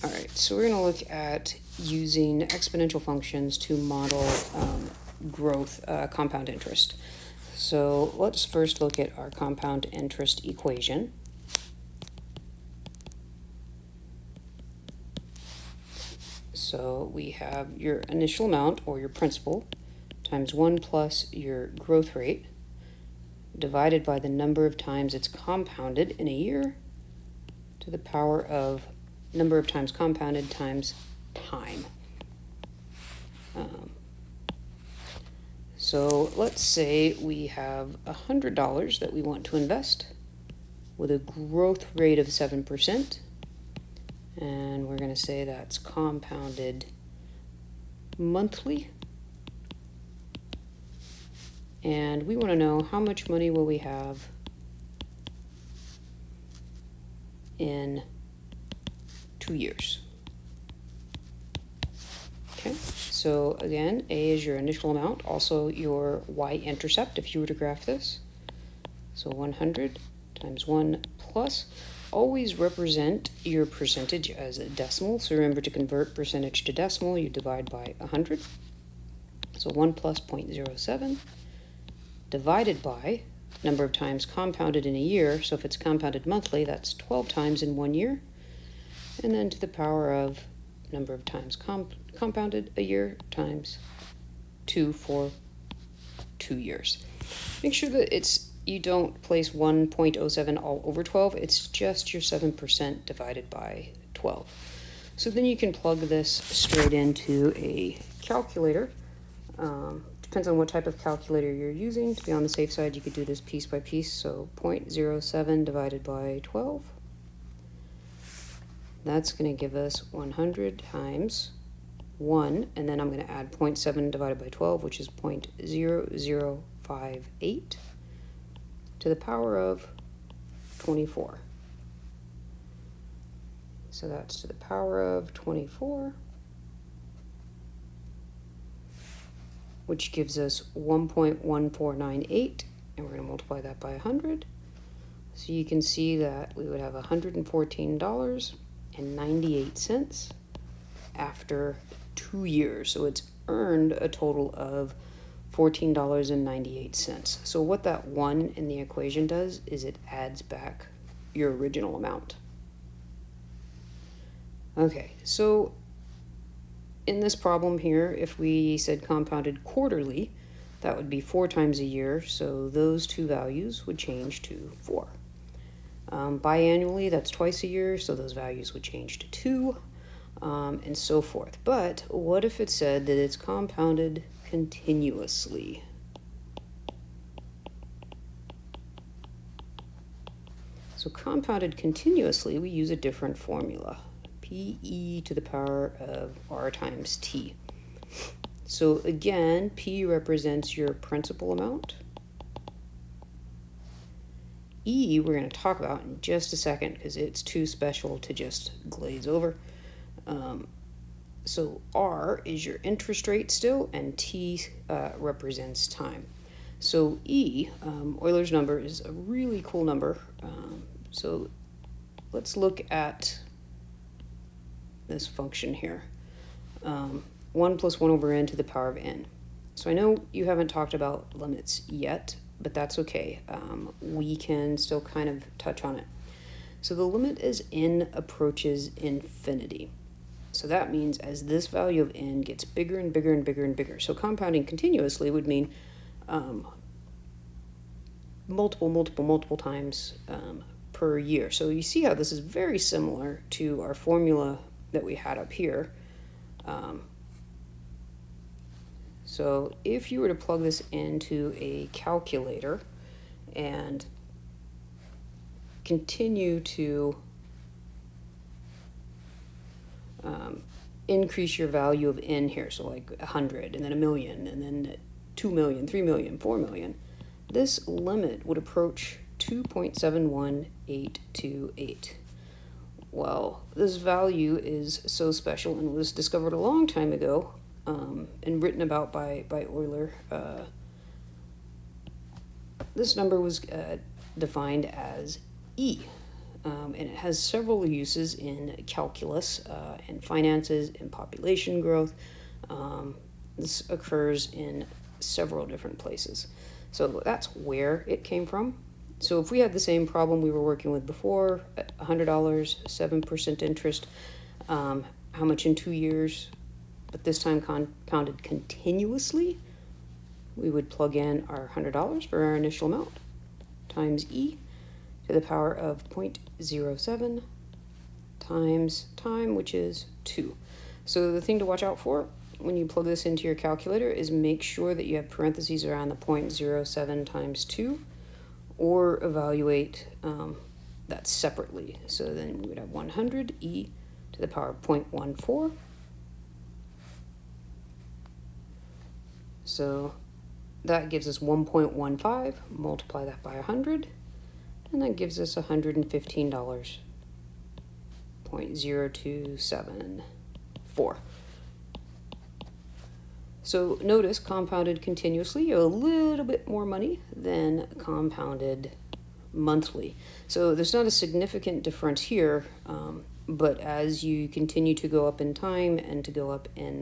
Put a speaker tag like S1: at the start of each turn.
S1: All right, so we're going to look at using exponential functions to model growth, compound interest. So let's first look at our compound interest equation. So we have your initial amount, or your principal, times 1 plus your growth rate, divided by the number of times it's compounded in a year, to the power of number of times compounded times time. So let's say we have $100 that we want to invest with a growth rate of 7%. And we're going to say that's compounded monthly. And we want to know how much money will we have in 2 years. Okay, so again, A is your initial amount, also your y-intercept if you were to graph this. So 100 times 1 plus. Always represent your percentage as a decimal. So remember, to convert percentage to decimal, you divide by 100. So 1 plus 0.07 divided by number of times compounded in a year. So if it's compounded monthly, that's 12 times in 1 year. And then to the power of number of times compounded a year times 2 for 2 years. Make sure that you don't place 1.07 all over 12. It's just your 7% divided by 12. So then you can plug this straight into a calculator. Depends on what type of calculator you're using. To be on the safe side, you could do this piece by piece. So 0.07 divided by 12. That's going to give us 100 times 1, and then I'm going to add 0.7 divided by 12, which is 0.0058 to the power of 24. So that's to the power of 24, which gives us 1.1498, and we're going to multiply that by 100. So you can see that we would have $114.98 after 2 years. So it's earned a total of $14.98. So what that 1 in the equation does is it adds back your original amount. Okay, so in this problem here, if we said compounded quarterly, that would be 4 times a year, so those two values would change to 4. Biannually, that's twice a year, so those values would change to 2, and so forth. But what if it said that it's compounded continuously? So compounded continuously, we use a different formula, PE to the power of R times T. So again, P represents your principal amount. E we're going to talk about in just a second because it's too special to just glaze over. So R is your interest rate still, and T represents time. So E, Euler's number, is a really cool number. So let's look at this function here. 1 plus 1 over n to the power of n. So I know you haven't talked about limits yet, but that's okay. We can still kind of touch on it. So the limit as n approaches infinity. So that means as this value of n gets bigger and bigger and bigger and bigger. So compounding continuously would mean multiple times per year. So you see how this is very similar to our formula that we had up here. So if you were to plug this into a calculator and continue to increase your value of n here, so like 100, and then 1,000,000, and then 2,000,000, 3,000,000, 4,000,000, this limit would approach 2.71828. Well, this value is so special and was discovered a long time ago and written about by Euler. This number was defined as E. and it has several uses in calculus, in finances, in population growth. This occurs in several different places. So that's where it came from. So if we had the same problem we were working with before, $100, 7% interest, how much in 2 years, but this time compounded continuously, we would plug in our $100 for our initial amount times e to the power of 0.07 times time, which is 2. So the thing to watch out for when you plug this into your calculator is make sure that you have parentheses around the 0.07 times 2, or evaluate that separately. So then we would have 100 e to the power of 0.14. So that gives us 1.15, multiply that by 100, and that gives us $115, 0.0274. So notice compounded continuously, you have a little bit more money than compounded monthly. So there's not a significant difference here, but as you continue to go up in time and to go up in